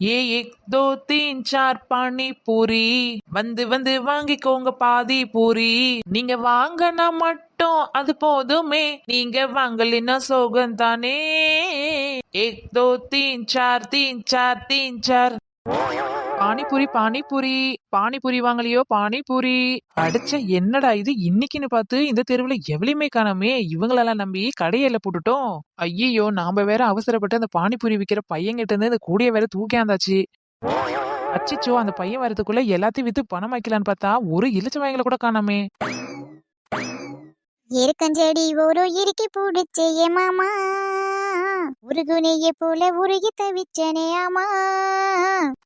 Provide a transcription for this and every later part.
ஏ ஏக் தோ தீன் சார் பானி பூரி வந்து வந்து வாங்கிக்கோங்க பாதி பூரி நீங்க வாங்கினா மட்டும் அது போதுமே நீங்க வாங்கலினா சோகம் தானே ஏக் தோ தீன் சார் தீன் சார் பானிபூரி பானிபூரி பானிபூரி வாங்கலையோ பானிபூரி அடிச்ச என்னடா இது இன்னைக்குன்னு பார்த்து இந்த தெருவுல எவ்வளவுமே காணாமே இவங்களெல்லாம் நம்பி கடையில போட்டுட்டோம். ஐயோ நாம வேற அவசரப்பட்டு அந்த பானிபூரி விக்கிற பையன்கிட்ட இருந்து இந்த கூடைய வேற தூக்கியாந்தாச்சு. அச்சிச்சோ அந்த பையன் வரதுக்குள்ள எல்லாத்தையும் வித்து பணம் வைக்கலான்னு பார்த்தா ஒரு இலிச்ச வாங்கல கூட காணாமே. எருக்கஞ்செடி ஒரு இறுக்கி பூடிச்சே மாமா உருகுனைய போல உருகி தவிச்சனே ஆமா.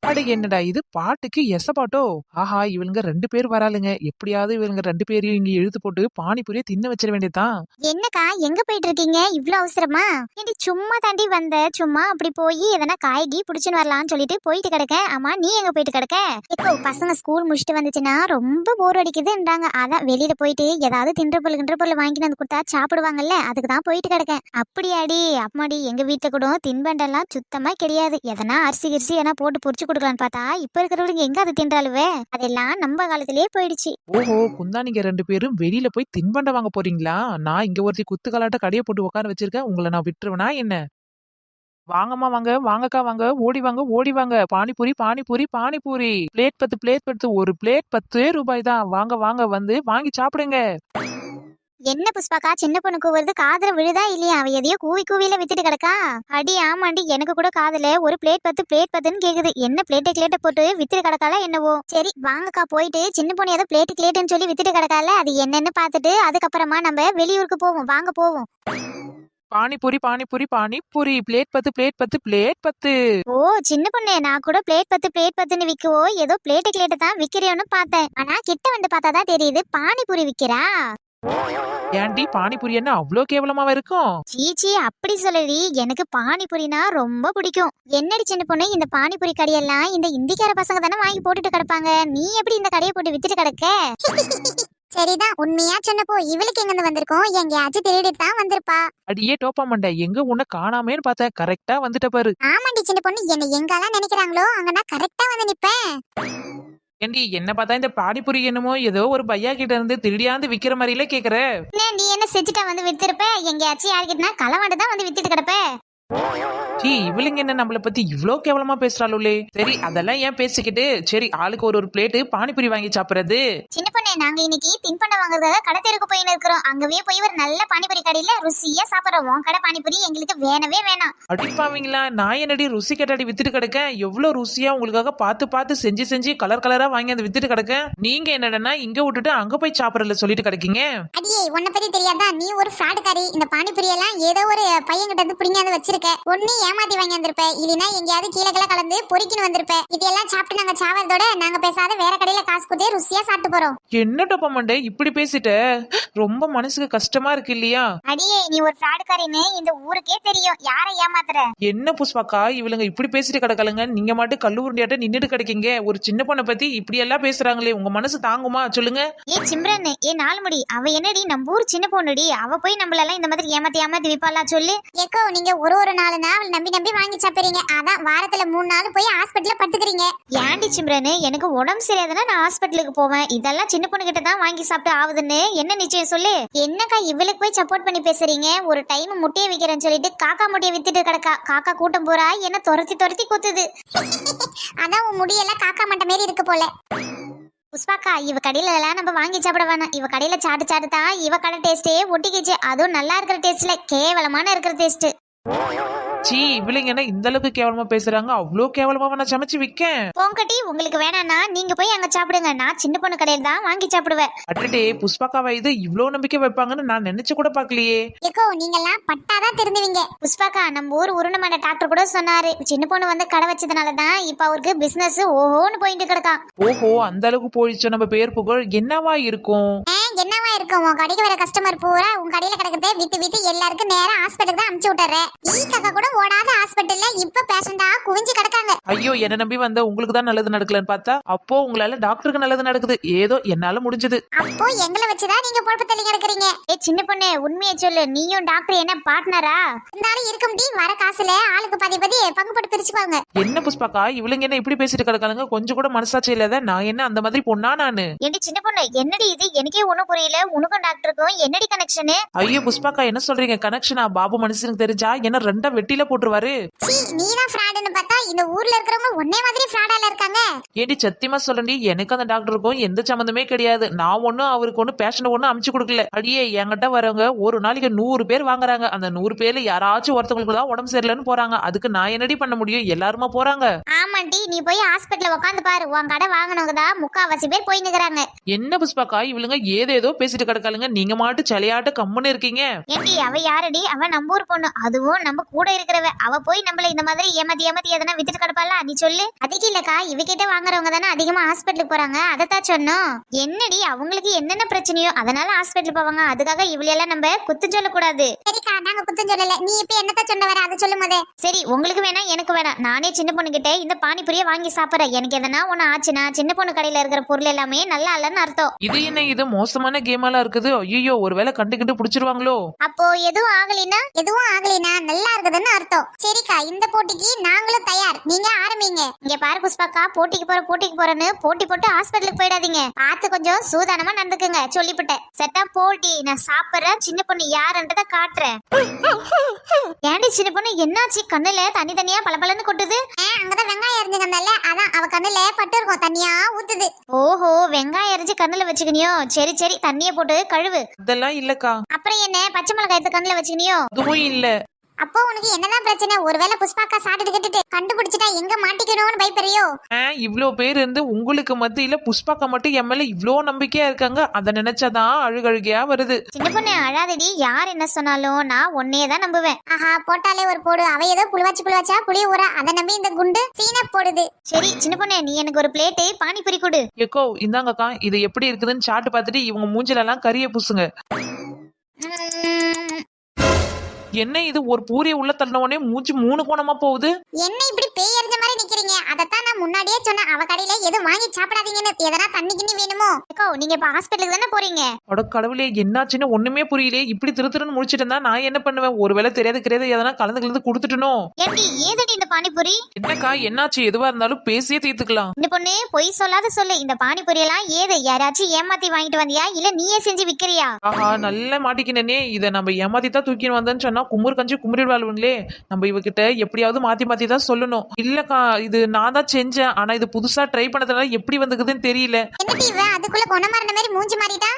அட என்னடா இது பாட்டுக்கு எச பாட்டோ. ஆஹா இவளுங்க 2 பேர் வராளுங்க. எப்படியாவது இவளுங்க 2 பேரையும் இங்க இழுத்து போட்டு பானிபூரியை தின்ன வச்சிட வேண்டியதுதான். என்னக்கா எங்க போயிட்டு இருக்கீங்க இவ்ளோ அவசரமா? ஏண்டி சும்மா தாண்டி வந்த சும்மா அப்படி போய் எதனா காய்கி புடிச்சுன்னு வரலாம்னு சொல்லிட்டு போயிட்டு கிடக்க. ஆமா நீ எங்க போயிட்டு கிடக்க? இப்போ பசங்க ஸ்கூல் முடிச்சுட்டு வந்துச்சுன்னா ரொம்ப போர் அடிக்குதுன்றாங்க. அதான் வெளியில போயிட்டு ஏதாவது தின்ற பொருள் வாங்கிட்டு வந்து கொடுத்தா சாப்பிடுவாங்கல்ல அதுக்கு தான் போயிட்டு கிடக்கேன். அப்படியாடி அம்மாடி எங்க வீட்டுல கூட தின்பண்டெல்லாம் சுத்தமா கிடையாது. எதனா அரிசி கிரிசி எதனா போட்டு பொரிச்சு கொடுக்கலான்னு பார்த்தா இப்ப இருக்கிறவங்க எங்க அதை தின்றாலுவே அதெல்லாம் நம்ம காலத்திலேயே போயிடுச்சு. ஓஹோ குந்தா நீங்க 2 பேரும் வெளியில போய் தின்பண்டம் வாங்க போறீங்களா? நான் இங்க ஒருத்தி குத்துக்கலாட்ட கடையை போட்டு உட்கார வச்சிருக்கேன். உங்களை நான் விட்டுருவேனா என்ன? வாங்கம்மா வாங்க வாங்கக்கா வாங்க ஓடி வாங்க பானிபூரி பானிபூரி பானிபூரி பிளேட் 10 ஒரு பிளேட் 10 ரூபாய் தான். வாங்க வாங்க வந்து வாங்கி சாப்பிடுங்க. என்ன புஷ்பாக்கா சின்ன பொண்ணு கூவுறது காதுல விழுதா இல்லையா? அவ எதையோ கூவில வித்துட்டு கிடக்கா. அடி ஆமாண்டி எனக்கு கூட காதுல ஒரு பிளேட் 10 கேக்குது. என்ன பிளேட்டை போட்டு வித்துட்டு கிடக்கால என்னவோ. சரி வாங்கக்கா போயிட்டு சின்ன பொண்ணு ஏதோ பிளேட்டுன்னு சொல்லி வித்துட்டு கிடக்கால அது என்னன்னு பார்த்துட்டு அதுக்கப்புறமா நம்ம வெளியூருக்கு போவோம். வாங்க போவோம். பானிபூரி பானிபூரி பானிபூரி பிளேட் 10 ஓ சின்ன பொண்ணு நான் கூட பிளேட் 10 விக்கவோ ஏதோ பிளேட்டு தான் விக்கிறேன்னு பார்த்தேன். ஆனா கிட்ட வந்து பார்த்தாதான் தெரியுது பானிபூரி விக்கிறா. ஏன்டி பானிபூரி என்ன அவ்வளோ கேவலமாவா இருக்கும்? சீச்சி அப்படி சொல்லடி எனக்கு பானிபூரினா ரொம்ப பிடிக்கும். என்னடி சின்ன பொண்ணு இந்த பானிபூரி கடையெல்லாம் இந்த இந்திக்கார பசங்க தானே வாங்கி போட்டுட்டு கிடப்பாங்க. நீ எப்படி இந்த கடையை போட்டு வித்துட்டு கிடக்க? சரிதான் உண்மையா சொன்னப்போ இவளுக்கு எங்க இருந்து வந்திருக்கோம் எங்கேயாச்சும் திருடிட்டு தான் வந்திருப்பா. அடியே டோப்பா மண்டை எங்க உன்ன காணாமேன்னு பார்த்தேன். கரெக்டா வந்துட்ட பாரு. ஆமாண்டி சின்ன பொண்ணு என்ன எங்கெல்லாம் நினைக்கிறாங்களோ அங்க நான் கரெக்டா வந்து நிப்பேன். ஏண்டி என்ன பார்த்தா இந்த பானிபூரி என்னமோ ஏதோ ஒரு பையா கிட்ட இருந்து திருடியாந்து விக்கிற மாதிரில கேக்குற. நீ என்ன செஞ்சுட்டா வந்து வித்திருப்ப? எங்கேயாச்சும் யாருக்கிட்டனா களவாண்டு தான் வந்து வித்துட்டு கிடப்ப. இவளுங்க என்ன நம்மள பத்தி இவ்ளோ கேவலமா பேசுறாளுலே. சரி அதெல்லாம் ஏன் பேசிக்கிட்டு சரி ஆளுக்கு ஒரு பிளேட் பானிபூரி வாங்கி சாப்பிடுறது. சின்ன பொண்ணு நாங்க இன்னைக்கு தின்பண்டம் வாங்குறதுக்காக கடை தெருக்கு போயின்னு இருக்கிறோம். அங்கவே போய் ஒரு நல்ல பானிபூரி கடையில ருசியா சாப்பிடுறோம். உன் கடை பானிபூரி எங்களுக்கு வேணவே வேணாம். அடிப்பாவீங்களா? நான் என்னடி ருசி கேட்டாடி வித்துட்டு கிடக்கேன். எவ்வளவு ருசியா உங்களுக்காக பார்த்து செஞ்சு கலர் கலரா வாங்கி அந்த வித்துட்டு கிடக்கேன். நீங்க என்னடனா இங்க விட்டுட்டு அங்க போய் சாப்பிடல சொல்லிட்டு கிடக்கீங்க. அடியே உன்னை பத்தி தெரியாதா? நீ ஒரு ஃப்ராடுகாரி. இந்த பானிபூரி எல்லாம் ஏதோ ஒரு பையன் கிட்ட இருந்து புடிங்காந்து வச்சிருக்க. ஒண்ணு ஏமாத்தி வாங்கி வந்திருப்ப இல்லனா எங்கயாவது கீழே கலந்து பொரிக்கின்னு வந்திருப்ப. இதெல்லாம் சாப்பிட்டு நாங்க சாவறதோட நாங்க பேசாத வேற கடையில காசு கொடுத்து ருசியா சாப்பிட்டு போறோம். என்ன டப்பா மண்டை இப்படி பேசிட்ட? ரொம்ப மனசுக்கு கஷ்டமா இருக்கு இல்லையா? அடியே நீ ஒரு ஃப்ராடுகாரின்னு இந்த ஊருக்கே தெரியும். யாரை ஏமாத்துற? என்ன புஷ்பாக்கா இவளுங்க இப்படி பேசிட்டு கிடக்கலங்க. நீங்க மட்டும் கல்லூரியாட்ட நின்னுட்டு கிடைக்கீங்க. ஒரு சின்ன பொண்ணை பத்தி இப்படி எல்லாம் பேசுறாங்களே உங்க மனசு தாங்குமா சொல்லுங்க? ஏ சிம்ரன் ஏ நாலுமுடி அவ என்னடி நம்ம ஊர் சின்ன பொண்ணுடி. அவ போய் நம்மளெல்லாம் இந்த மாதிரி ஏமாத்தி விப்பாளா சொல்லு. ஏக்கோ நீங்க ஒரு நாள் தான் அவள் நம்பி வாங்கி சாப்பிடுறீங்க. அதான் வாரத்துல 3 நாள் போய் ஹாஸ்பிட்டல்ல படுத்துக்கிறீங்க. ஏன்டி சிம்ரன் எனக்கு உடம்பு சரியாதுன்னா நான் ஹாஸ்பிட்டலுக்கு போவேன். இதெல்லாம் சின்ன பொண்ணு கிட்ட தான் வாங்கி சாப்பிட்டு ஆகுதுன்னு என்ன நிச்சயம் சொல்லு. என்னக்கா இவளுக்கு போய் சப்போர்ட் பண்ணி பேசுறீங்க? ஒரு டைம் முட்டையை விக்கிறேன்னு சொல்லிட்டு காக்கா முட்டையை வித்துட்டு கிடக்கா. காக்கா கூட்டம் போறா என்ன துரத்தி கொத்துது. அதான் உன் முடியெல்லாம் காக்கா மட்டை மாரி இருக்கு போல. புஷ்பாக்கா இவ கடையில எல்லாம் நம்ம வாங்கி சாப்பிட வேணாம். இவ கடையில சாட்டு தான் இவ கடை டேஸ்டே ஒட்டிக்கிச்சு. அதுவும் நல்லா இருக்கிற டேஸ்ட்ல கேவலமான இருக்கிற டேஸ்ட். இவளுங்க என்ன இந்த அளவுக்கு கேவலமா பேசுறாங்க? அவ்வளவு கேவலமா நான் சமைச்சு விக்கேன். போங்கட்டி உங்களுக்கு வேணாம்னா நீங்க போய் அங்க சாப்பிடுங்க. நான் சின்ன பொண்ணு கடையில தான் வாங்கி சாப்பிடுவேன். அட்டே புஷ்பாக்காவை இது இவ்வளவு நம்பிக்கை வைப்பாங்கன்னு நான் நினைச்சு கூட பாக்கலையே. ஏக்கோ நீங்க எல்லாம் பட்டாதான் தெரிஞ்சுவீங்க. புஷ்பாக்கா நம்ம ஊர் உருணமான டாக்டர் கூட சொன்னாரு சின்ன பொண்ணு வந்து கடை வச்சதுனாலதான் இப்ப அவருக்கு பிசினஸ் ஓஹோன்னு போயிட்டு கிடக்கா. ஓஹோ அந்த அளவுக்கு போயிடுச்சு நம்ம பேர் புகழ். என்னவா இருக்கும்? என்னவா இருக்கும் உன் கடைக்கு வர கஸ்டமர் பூரா உன் கடையில கிடக்குறதே வித்து வித்து எல்லாருக்கும் நேரா ஹாஸ்பிட்டல் தான் அனுப்பிச்சு விட்டுறேன். ஈ காக்கா கூட ஓடாத ஹாஸ்பிட்டல்ல இப்ப பேஷண்டா குவிஞ்சு கிடக்காங்க. ஐயோ என்ன நம்பி வந்த உங்களுக்கு தான் நல்லது நடக்கலன்னு பார்த்தா அப்போ உங்களால டாக்டருக்கு நல்லது நடக்குது. ஏதோ என்னால முடிஞ்சது. அப்போ எங்களை வச்சுதான் நீங்க பொழப்பு தள்ளி கிடக்குறீங்க. சின்ன பொண்ணு உண்மையை சொல்லு, நீயும் டாக்டர் என்ன பார்ட்னரா? இருந்தாலும் இருக்க முடியும், வர காசுல ஆளுக்கு பாதி பங்கு போட்டு பிரிச்சுக்குவாங்க. என்ன புஷ்பாக்கா இவளுங்க என்ன இப்படி பேசிட்டு கிடக்காளுங்க? கொஞ்சம் கூட மனசாட்சி இல்லாத. நான் என்ன அந்த மாதிரி பொண்ணா நானு? ஏண்டி சின்ன பொண்ணு என்னடி இது? எனக்கே ஒண்ணும் புரியல. உனக்கும் டாக்டருக்கும் என்னடி கனெக்ஷன்? ஐயோ புஷ்பாக்கா என்ன சொல்றீங்க? கனெக்ஷனா? பாபு மனுஷனுக்கு தெரிஞ்சா என்ன ரெண்டா வெட்டில போட்டுருவாரு. நீதான் ஃப்ராடுன்னு பார்த்தா இந்த ஊர்ல இருக்கிறவங்க ஒன்னே மாதிரி ஃப்ராடால இருக்காங்க. ஏடி சத்தியமா சொல்லண்டி, எனக்கு அந்த டாக்டருக்கும் எந்த சம்மந்தமே கிடையாது. நான் ஒண்ணும் அவருக்கு ஒன்னும் பேஷண்ட் ஒன்னும் அமுச்சு கொடுக்கல. அடியே என்கிட்ட வரவங்க ஒரு நாளைக்கு 100 பேர் வாங்குறாங்க. அந்த 100 பேர்ல யாராச்சும் ஒருத்தவங்களுக்கு தான் உடம்பு சரியில்லைன்னு போறாங்க. அதுக்கு நான் என்னடி பண்ண முடியும்? எல்லாருமா போறாங்க. ஆமாண்டி, நீ போய் ஹாஸ்பிட்டல்ல உட்காந்து பாரு. உன் கடை வாங்கினவங்க தான் 3/4 பேர் போய் நிக்கிறாங்க. என்ன புஷ்பாக்கா இவளுங்க ஏதேதோ பேசிட்டு கிடக்காளுங்க. நீங்க மாட்டு சலையாட்டு கம்முன்னு இருக்கீங்க. ஏண்டி அவ யாரடி? அவ நம்ம ஊர் பொண்ணு, அதுவும் நம்ம கூட இருக்கிறவ. அவ போய் நம்மள இந்த மாதிரி ஏமாத்தி எதனா வித்துட்டு கிடப்பாளா? நீ சொல்லு. அதுக்கு இல்லக்கா, இவகிட்ட வாங்குறவங்க தானே அதிகமா ஹாஸ்பிட்டலுக்கு போறாங்க. அதத்தான் சொன்னோம். என்னடி அவங்களுக்கு என்னென்ன பிரச்சனையோ அதனால ஹாஸ்பிட்டல் போவாங்க. அதுக்காக இவளையெல்லாம் நம்ம குத்து சொல்லக்கூடாது. சரிக்கா, நாங்க குத்தம் சொல்லல. நீ இப்ப என்னத்த சொன்ன வர அதை சொல்லு போதே. சரி, உங்களுக்கு வேணா எனக்கு வேணாம். நானே சின்ன பொண்ணு கிட்ட இந்த பானிபூரியை வாங்கி சாப்பிடுறேன். எனக்கு எதனா ஒண்ணு ஆச்சுன்னா சின்ன பொண்ணு கடையில இருக்கிற பொருள் எல்லாமே நல்லா இல்லன்னு அர்த்தம். இது என்ன இது மோசமான கேமாலாம் இருக்குது? ஐயோ ஒருவேளை கண்டுகிட்டு புடிச்சிருவாங்களோ? அப்போ எதுவும் ஆகலினா நல்லா இருக்குதுன்னு அர்த்தம். சரிக்கா, இந்த போட்டிக்கு நாங்களும் தயார். நீங்க ஆரம்பிங்க. இங்க பாரு புஷ்பாக்கா, போட்டிக்கு போறேன்னு போட்டி போட்டு ஹாஸ்பிட்டலுக்கு போயிடாதீங்க. பார்த்து கொஞ்சம் சூதானமா நடந்துக்குங்க. சொல்லிவிட்டேன். செட்டா போட்டி. நான் சாப்பிடுறேன். சின்ன பொண்ணு யாருன்றத காட்டுறேன். ஏண்டி சின்ன பொண்ணு என்னாச்சு? கண்ணுல தனியா பளபளன்னு கொட்டுது. அங்கதான் வெங்காயம் எரிஞ்சுக்கந்தால அதான் அவ கண்ணுல பட்டு இருக்கும், தண்ணியா ஊத்துது. ஓஹோ, வெங்காயம் எரிஞ்சு கண்ணுல வச்சுக்கணியோ? சரி தண்ணிய போட்டு கழுவு. அதெல்லாம் இல்லக்கா. அப்புறம் என்ன பச்சை மிளகாய் எடுத்து கண்ணுல வச்சுக்கணியோ? அதுவும் இல்ல. அப்போ உனக்கு என்னதான் பிரச்சனை? ஒருவேளை புஷ்பாக்கா சாப்பிட்டு கண்டுபிடிச்சிட்டா எங்க மாட்டிக்கணும்னு பயப்பறியோ? இவ்ளோ பேர் இருந்து உங்களுக்கு மத்தியில புஷ்பாக்கா மட்டும் என் மேல இவ்ளோ நம்பிக்கையா இருக்காங்க. அத நினைச்சாதான் அழுகழுகையா வருது. சின்ன பொண்ணு அழாதடி. யார் என்ன சொன்னாலும் நான் ஒன்னே தான் நம்புவேன். ஆஹா, போட்டாலே ஒரு போடு. அவ ஏதோ புளிவச்சா புளிய ஊற அதை நம்பி இந்த குண்டு சீன போடுது. சரி சின்ன பொண்ணு, நீ எனக்கு ஒரு பிளேட்டு பானிபூரி கொடு. எக்கோ இந்தாங்கக்கா, இது எப்படி இருக்குதுன்னு சாப்பிட்டு பார்த்துட்டு இவங்க மூஞ்சில எல்லாம் கரிய பூசுங்க. என்ன இது ஒரு பூரிய உள்ள தள்ளின உடனே மூச்சு 3 கோணமா போகுது? என்ன இப்படி பேய் எறிஞ்ச மாதிரி நிக்கிறீங்க? அதத்தான் நான் முன்னாடியே சொன்னேன், அவ கடையில எதுவும் வாங்கி சாப்பிடாதீங்கன்னு. எதனா தண்ணி கிண்ணி வேணுமோ? ஏக்கோ, நீங்க இப்ப ஹாஸ்பிட்டலுக்கு தானே போறீங்க? அட கடவுளே, என்னாச்சுன்னு ஒண்ணுமே புரியலையே. இப்படி திருன்னு முடிச்சிட்டு இருந்தா நான் என்ன பண்ணுவேன்? ஒருவேளை தெரியாது எதனா கலந்து கொடுத்துட்டனோ? ஏண்டி ஏதடி இந்த பானிபூரி? என்னக்கா என்னாச்சு? எதுவா இருந்தாலும் பேசியே தீர்த்துக்கலாம். இந்த பொண்ணு பொய் சொல்லாத சொல்லு. இந்த பானிபூரி எல்லாம் ஏது? யாராச்சும் ஏமாத்தி வாங்கிட்டு வந்தியா இல்ல நீயே செஞ்சு விக்கிறியா? ஆஹா, நல்ல மாட்டிக்கினே. இதை நம்ம ஏமாத்தி தான் தூக்கின்னு வந்தேன்னு சொன்னா குமுறு கஞ்சி குமுறிடுவாளுங்களே. நம்ம இவகிட்ட எப்படியாவது மாத்தி தான் சொல்லணும். இல்லக்கா, இது நான் தான் செஞ்சேன். ஆனா இது புதுசா ட்ரை பண்ணதுனால எப்படி வந்துக்குதுன்னு தெரியல. என்னடி இவ அதுக்குள்ள கொணமாறன மாதிரி மூஞ்சி மாறிட்டா?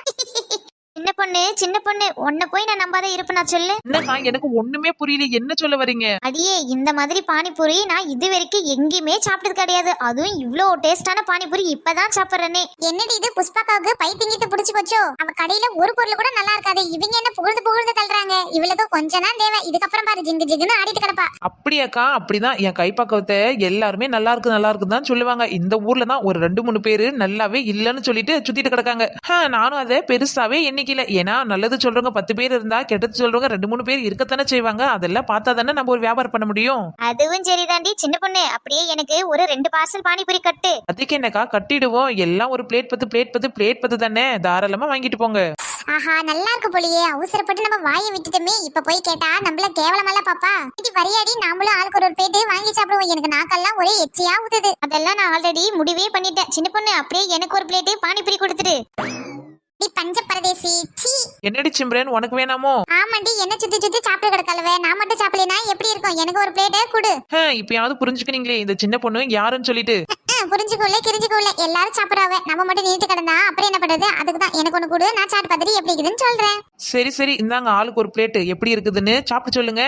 சின்ன பொண்ணு உன்னை போய் நான் நம்பாத இருப்பேனா சொல்லு. என்னக்கா எனக்கு ஒண்ணுமே புரியல, என்ன சொல்ல வரீங்க? அடியே, இந்த மாதிரி பானிபூரி நான் இது வரைக்கும் எங்கேயுமே சாப்பிட்டது கிடையாது. அதுவும் இவ்ளோ டேஸ்டான பானிபூரி இப்பதான் சாப்பிடுறேனே. என்னடி இது? புஷ்பாக்காவுக்கு பைத்தியங்கிட்டு புடிச்சு போச்சோ? அவ கடையில ஒரு பொருள் கூட நல்லா இருக்காது. இவங்க என்ன புகழ்ந்து தள்ளுறாங்க. இவளுக்கு கொஞ்சம் தான் தேவை. இதுக்கப்புறம் பாரு ஜிங்குன்னு ஆடிட்டு கிடப்பா. அப்படியாக்கா? அப்படிதான் என் கைப்பக்கத்தை எல்லாருமே நல்லா இருக்கு தான் சொல்லுவாங்க. இந்த ஊர்ல தான் ஒரு 2-3 பேரு நல்லாவே இல்லன்னு சொல்லிட்டு சுத்திட்டு கிடக்காங்க. நானும் அதை பெருசாவே எண்ணிக்கல. ஏன்னா நல்லது சொல்றவங்க 10 பேர் இருந்தா கெட்டது சொல்றவங்க 2-3 பேர் இருக்கத்தானே செய்வாங்க. அதெல்லாம் பார்த்தா தானே நம்ம ஒரு வியாபாரம் பண்ண முடியும். அதுவும் சரிதாண்டி சின்ன பொண்ணு. அப்படியே எனக்கு ஒரு 2 பார்சல் பானிபூரி கட்டு. அதுக்கு என்னக்கா, கட்டிடுவோம். எல்லாம் ஒரு பிளேட் 10 தானே, தாராளமா வாங்கிட்டு போங்க. ஆஹா, நல்லா இருக்கு போலியே. அவசரப்பட்டு நம்ம வாயை விட்டுட்டோமே. இப்ப போய் கேட்டா நம்மள கேவலமெல்லாம் பாப்பா. இது வரியாடி, நாமளும் ஆளுக்கு ஒரு பிளேட் வாங்கி சாப்பிடுவோம். எனக்கு நாக்கெல்லாம் ஒரே எச்சியா ஊத்துது. அதெல்லாம் நான் ஆல்ரெடி முடிவே பண்ணிட்டேன். சின்ன பொண்ணு, அப்படியே எனக்கு ஒரு பிளேட் பானிபூரி கொடுத்துடு. பஞ்ச பரதேசி. என்னடி சிம்ரன், உனக்கு வேணாமோ? ஆமாண்டி, என்ன சுத்தி சாப்பிட்டு கிடக்கலவே. நான் மட்டும் சாப்பிடலனா எப்படி இருக்கும்? எனக்கு ஒரு பிளேட்டே கொடு. இப்பயாவது புரிஞ்சுக்கினீங்களே இந்த சின்ன பொண்ணு யாருன்னு சொல்லிட்டு. புரிஞ்சுக்கோல எல்லாரும் சாப்பிடாவ. நம்ம மட்டும் நீட்டு கிடந்தா அப்புறம் என்ன பண்றது? அதுக்கு தான் எனக்கு ஒண்ணு கொடு. நான் சாப்பிட்டு பார்த்துட்டு எப்படி இருக்குதுன்னு சொல்றேன். சரி இந்தாங்க ஆளுக்கு ஒரு பிளேட். எப்படி இருக்குதுன்னு சாப்பிட்டு சொல்லுங்க.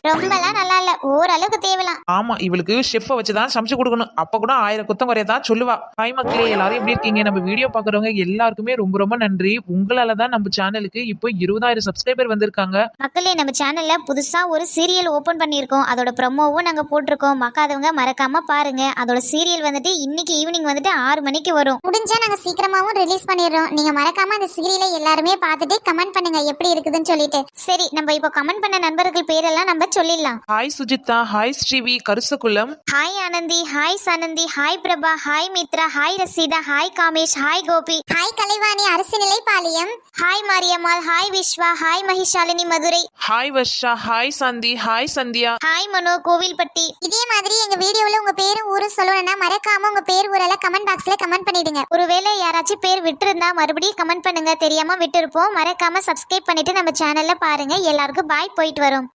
ரொம்பலாம் நல்லா இல்ல, ஓரளவுக்கு தேவலாம். ஆமா, இவளுக்கு ஷெஃப்பை வச்சுதான் சமைச்சு கொடுக்கணும். அப்ப கூட 1000 குத்தம் குறையதான் சொல்லுவா. ஹாய் மக்களே, எல்லாரும் எப்படி இருக்கீங்க? நம்ம வீடியோ பாக்குறவங்க எல்லாருக்குமே ரொம்ப ரொம்ப நன்றி. உங்களால தான் நம்ம சேனலுக்கு இப்போ 20,000 சப்ஸ்கிரைபர் வந்திருக்காங்க. மக்களே, நம்ம சேனல்ல புதுசா ஒரு சீரியல் ஓபன் பண்ணியிருக்கோம். அதோட ப்ரமோவும் நாங்க போட்டிருக்கோம். மக்காதவங்க மறக்காம பாருங்க. அதோட சீரியல் வந்துட்டு இன்னைக்கு ஈவினிங் வந்துட்டு 6 மணிக்கு வரும். முடிஞ்சா நாங்க சீக்கிரமாவும் ரிலீஸ் பண்ணிடுறோம். நீங்க மறக்காம அந்த சீரியலை எல்லாருமே பார்த்துட்டு கமெண்ட் பண்ணுங்க எப்படி இருக்குதுன்னு சொல்லிட்டு. சரி, நம்ம இப்போ கமெண்ட் பண்ண நண்பர்கள் பேரெல்லாம் நம்ம சொல்லிடலாம். Hi Sujitha, hi Srivi Karusakulam, hi Anandhi, hi Sananthi, hi Prabha, hi Mithra, hi Rasheeda, hi Kamesh, hi Gopi, hi Kalaivani Arasu Nilai Palayam, hi Mariyammal, hi Vishwa, hi Magishalini Madurai, hi Varsha, hi Sandhi, hi Sandhiya, hi Mano Kovilpatti. இதே மாதிரி எங்க வீடியோல உங்க பேரும் ஊரும் சொல்லணும்னா மறக்காம உங்க பேர் ஊரெல்லாம் கமெண்ட் பாக்ஸ்ல கமெண்ட் பண்ணிடுங்க. ஒருவேளை யாராச்சும் பேர் விட்டுருந்தா மறுபடியும் கமெண்ட் பண்ணுங்க. தெரியாம விட்டுருப்போம். மறக்காம சப்ஸ்கிரைப் பண்ணிட்டு நம்ம சேனல்ல பாருங்க. எல்லாருக்கும் பாய், போயிட்டு வரோம்.